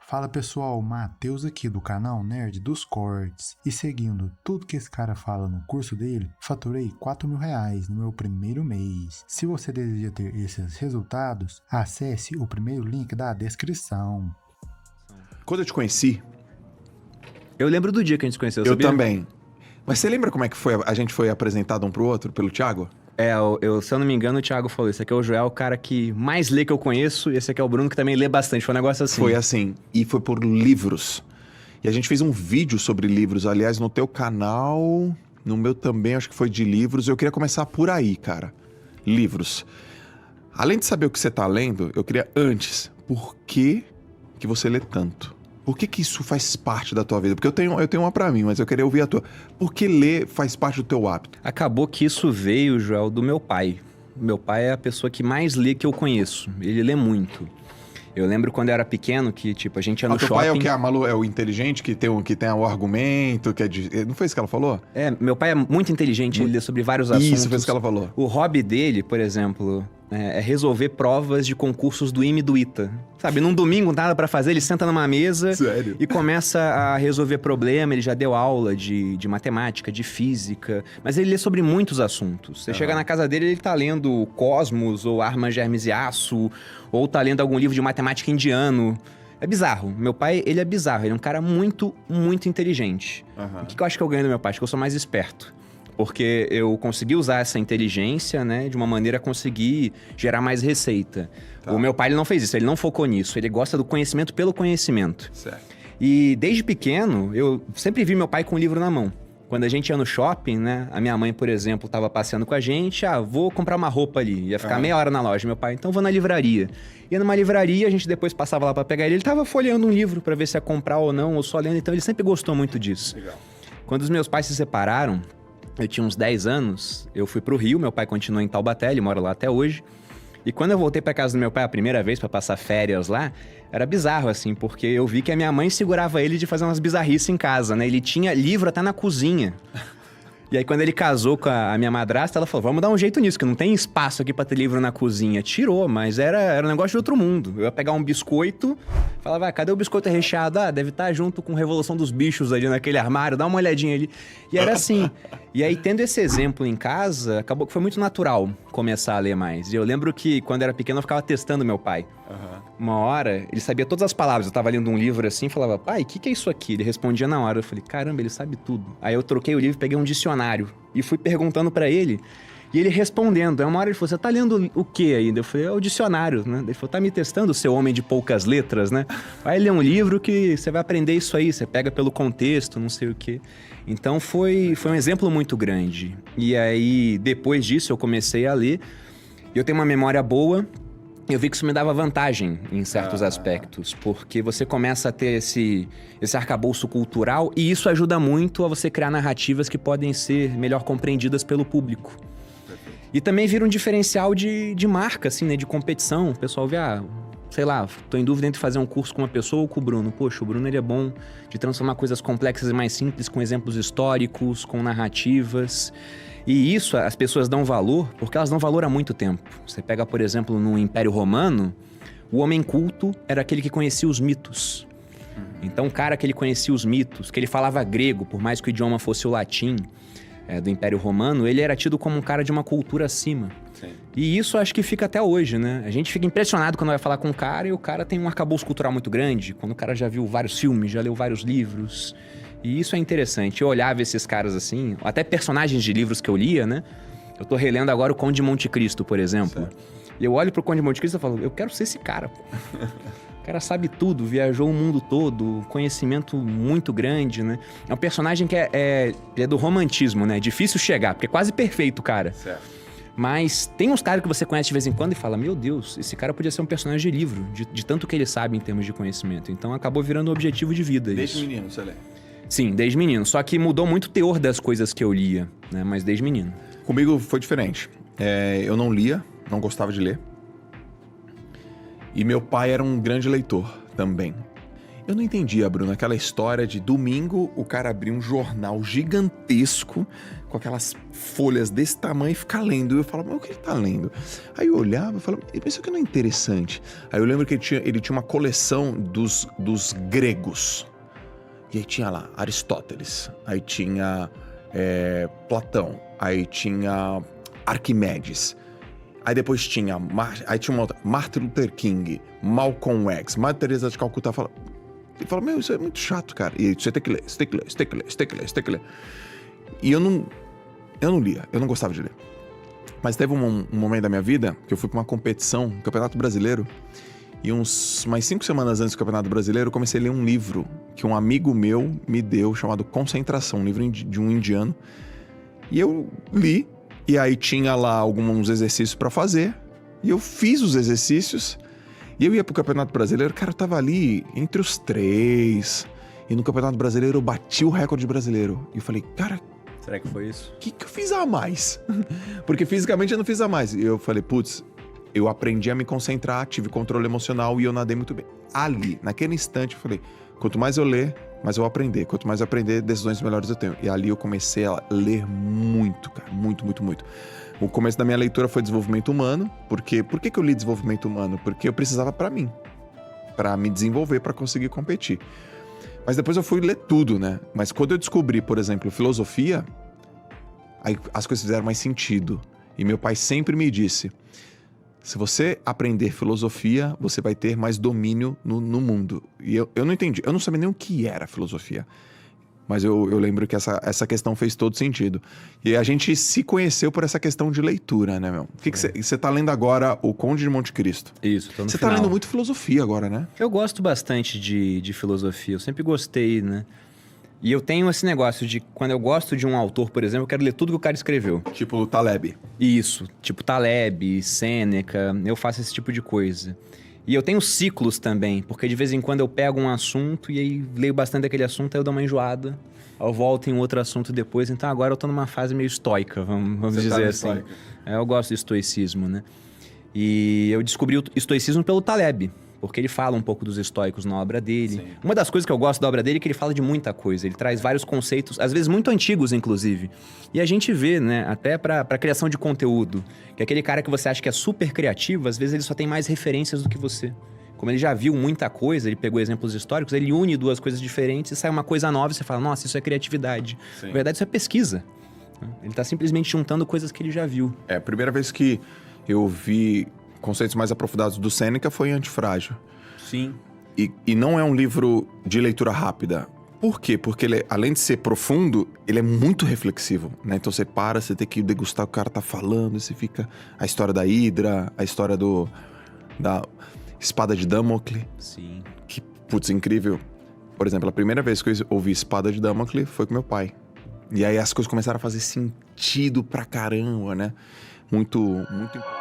Fala pessoal, Matheus aqui do canal Nerd dos Cortes. E seguindo tudo que esse cara fala no curso dele, faturei R$4.000 no meu primeiro mês. Se você deseja ter esses resultados, acesse o primeiro link da descrição. Quando eu te conheci... Eu lembro do dia que a gente se conheceu, Eu sabia? também. Mas você lembra como é que foi? A gente foi apresentado um pro outro, pelo Thiago? Se eu não me engano, o Thiago falou, esse aqui é o Joel, o cara que mais lê que eu conheço, e esse aqui é o Bruno, que também lê bastante. Foi um negócio assim. Foi assim. E foi por livros. E a gente fez um vídeo sobre livros. Aliás, no teu canal, no meu também, acho que foi de livros. Eu queria começar por aí, cara. Livros. Além de saber o que você tá lendo, eu queria antes, por que você lê tanto? Por que isso faz parte da tua vida? Porque eu tenho uma pra mim, mas eu queria ouvir a tua. Por que ler faz parte do teu hábito? Acabou que isso veio, Joel, do meu pai. Meu pai é a pessoa que mais lê que eu conheço. Ele lê muito. Eu lembro quando eu era pequeno que, tipo, a gente ia no shopping... Teu pai é o que? A Malu é o inteligente, que tem o argumento, que é não foi isso que ela falou? Meu pai é muito inteligente, ele lê sobre vários assuntos. Isso, foi isso que ela falou. O hobby dele, por exemplo, é resolver provas de concursos do IME e do ITA. Sabe, num domingo, nada pra fazer, ele senta numa mesa... Sério? E começa a resolver problema. Ele já deu aula de matemática, de física, mas ele lê sobre muitos assuntos. Você chega na casa dele, ele tá lendo Cosmos, ou Armas, Germes e Aço, ou tá lendo algum livro de matemática indiano. É bizarro. Meu pai, ele é bizarro. Ele é um cara muito, muito inteligente. O que eu acho que eu ganho do meu pai? Acho que eu sou mais esperto. Porque eu consegui usar essa inteligência, né, de uma maneira a conseguir gerar mais receita. Tá. O meu pai, ele não fez isso, ele não focou nisso. Ele gosta do conhecimento pelo conhecimento. Certo. E desde pequeno, eu sempre vi meu pai com um livro na mão. Quando a gente ia no shopping, né, a minha mãe, por exemplo, estava passeando com a gente, vou comprar uma roupa ali. Ia ficar meia hora na loja, meu pai, então vou na livraria. Ia numa livraria, a gente depois passava lá para pegar ele tava folheando um livro para ver se ia comprar ou não, ou só lendo, então ele sempre gostou muito disso. Legal. Quando os meus pais se separaram, eu tinha uns 10 anos, eu fui pro Rio, meu pai continuou em Taubaté, ele mora lá até hoje. E quando eu voltei pra casa do meu pai a primeira vez pra passar férias lá, era bizarro, assim, porque eu vi que a minha mãe segurava ele de fazer umas bizarrices em casa, né? Ele tinha livro até na cozinha. E aí, quando ele casou com a minha madrasta, ela falou, vamos dar um jeito nisso, que não tem espaço aqui pra ter livro na cozinha. Tirou, mas era um negócio de outro mundo. Eu ia pegar um biscoito, falava, cadê o biscoito recheado? Deve estar junto com Revolução dos Bichos ali naquele armário, dá uma olhadinha ali. E era assim. E aí, tendo esse exemplo em casa, acabou que foi muito natural começar a ler mais. E eu lembro que, quando era pequeno, eu ficava testando meu pai. Uma hora, ele sabia todas as palavras. Eu tava lendo um livro assim, falava, pai, o que é isso aqui? Ele respondia na hora. Eu falei, caramba, ele sabe tudo. Aí eu troquei o livro, peguei um dicionário e fui perguntando pra ele. E ele respondendo. Aí uma hora ele falou, você tá lendo o quê ainda? Eu falei, é o dicionário, né? Ele falou, tá me testando, seu homem de poucas letras, né? Vai ler um livro que você vai aprender isso aí, você pega pelo contexto, não sei o quê. Então foi um exemplo muito grande. E aí, depois disso, eu comecei a ler. Eu tenho uma memória boa. Eu vi que isso me dava vantagem em certos aspectos, porque você começa a ter esse arcabouço cultural e isso ajuda muito a você criar narrativas que podem ser melhor compreendidas pelo público. E também vira um diferencial de marca, assim, né, de competição. O pessoal vê, sei lá, tô em dúvida entre fazer um curso com uma pessoa ou com o Bruno. Poxa, o Bruno ele é bom de transformar coisas complexas e mais simples, com exemplos históricos, com narrativas. E isso as pessoas dão valor, porque elas dão valor há muito tempo. Você pega, por exemplo, no Império Romano, o homem culto era aquele que conhecia os mitos. Então, o cara que ele conhecia os mitos, que ele falava grego, por mais que o idioma fosse o latim do Império Romano, ele era tido como um cara de uma cultura acima. Sim. E isso acho que fica até hoje, né? A gente fica impressionado quando vai falar com um cara e o cara tem um arcabouço cultural muito grande, quando o cara já viu vários filmes, já leu vários livros. E isso é interessante. Eu olhava esses caras assim, até personagens de livros que eu lia, né? Eu tô relendo agora o Conde de Monte Cristo, por exemplo. Certo. E eu olho pro Conde de Monte Cristo e falo, eu quero ser esse cara, pô. O cara sabe tudo, viajou o mundo todo, conhecimento muito grande, né? É um personagem que é do romantismo, né? Difícil chegar, porque é quase perfeito, cara. Certo. Mas tem uns caras que você conhece de vez em quando e fala, meu Deus, esse cara podia ser um personagem de livro, de tanto que ele sabe em termos de conhecimento. Então acabou virando um objetivo de vida. Desde isso. menino, você lê? Sim, desde menino. Só que mudou muito o teor das coisas que eu lia, né? Mas desde menino. Comigo foi diferente. Eu não lia, não gostava de ler. E meu pai era um grande leitor também. Eu não entendia, Bruno, aquela história de domingo o cara abrir um jornal gigantesco com aquelas folhas desse tamanho e ficar lendo. Eu falava, mas o que ele tá lendo? Aí eu olhava e falava, isso aqui não é interessante. Aí eu lembro que ele tinha uma coleção dos gregos. E aí tinha lá Aristóteles, aí tinha Platão, aí tinha Arquimedes. Aí depois tinha uma outra, Martin Luther King, Malcolm X, Madre Teresa de Calcutá. Ele fala, isso é muito chato, cara. E você tem que ler, você tem que ler, você tem que ler, você tem que ler, você tem que ler. E eu não lia, eu não gostava de ler. Mas teve um momento da minha vida que eu fui pra uma competição, um Campeonato Brasileiro, e umas 5 semanas antes do Campeonato Brasileiro, eu comecei a ler um livro que um amigo meu me deu, chamado Concentração, um livro de um indiano. E eu li, e aí tinha lá alguns exercícios pra fazer, e eu fiz os exercícios, e eu ia pro Campeonato Brasileiro, cara, eu tava ali entre os 3, e no Campeonato Brasileiro eu bati o recorde brasileiro. E eu falei, cara, Será que foi isso? o que eu fiz a mais? Porque fisicamente eu não fiz a mais. E eu falei, putz, eu aprendi a me concentrar, tive controle emocional e eu nadei muito bem. Ali, naquele instante, eu falei, quanto mais eu ler, mais eu vou aprender. Quanto mais eu aprender, decisões melhores eu tenho. E ali eu comecei a ler muito, cara, muito, muito, muito. O começo da minha leitura foi desenvolvimento humano. Por que eu li desenvolvimento humano? Porque eu precisava pra mim, pra me desenvolver, pra conseguir competir. Mas depois eu fui ler tudo, né? Mas quando eu descobri, por exemplo, filosofia, aí as coisas fizeram mais sentido. E meu pai sempre me disse, se você aprender filosofia, você vai ter mais domínio no mundo. E eu não entendi, eu não sabia nem o que era filosofia. Mas eu lembro que essa questão fez todo sentido. E a gente se conheceu por essa questão de leitura, né, meu? O que você tá lendo agora? O Conde de Monte Cristo. Isso, tô no Você final. tá lendo muito filosofia agora, né? Eu gosto bastante de filosofia, eu sempre gostei, né? E eu tenho esse negócio de, quando eu gosto de um autor, por exemplo, eu quero ler tudo que o cara escreveu. Tipo o Taleb. Isso, tipo Taleb, Sêneca, eu faço esse tipo de coisa. E eu tenho ciclos também, porque de vez em quando eu pego um assunto e aí leio bastante daquele assunto, aí eu dou uma enjoada, eu volto em outro assunto depois, então agora eu tô numa fase meio estoica, vamos Você dizer tá assim. estoica. Eu gosto de estoicismo, né? E eu descobri o estoicismo pelo Taleb, porque ele fala um pouco dos estoicos na obra dele. Sim. Uma das coisas que eu gosto da obra dele é que ele fala de muita coisa, ele traz vários conceitos, às vezes muito antigos, inclusive. E a gente vê, né, até pra criação de conteúdo, que aquele cara que você acha que é super criativo, às vezes ele só tem mais referências do que você. Como ele já viu muita coisa, ele pegou exemplos históricos, ele une duas coisas diferentes e sai uma coisa nova e você fala, nossa, isso é criatividade. Sim. Na verdade, isso é pesquisa. Ele tá simplesmente juntando coisas que ele já viu. A primeira vez que eu vi conceitos mais aprofundados do Sêneca foi em Antifrágil. Sim. E não é um livro de leitura rápida. Por quê? Porque ele, além de ser profundo, ele é muito reflexivo, né? Então você para, você tem que degustar o que o cara tá falando, e você fica... A história da Hidra, a história da Espada de Damocles, Sim. que, putz, incrível. Por exemplo, a primeira vez que eu ouvi Espada de Damocles foi com meu pai. E aí as coisas começaram a fazer sentido pra caramba, né? Muito, muito...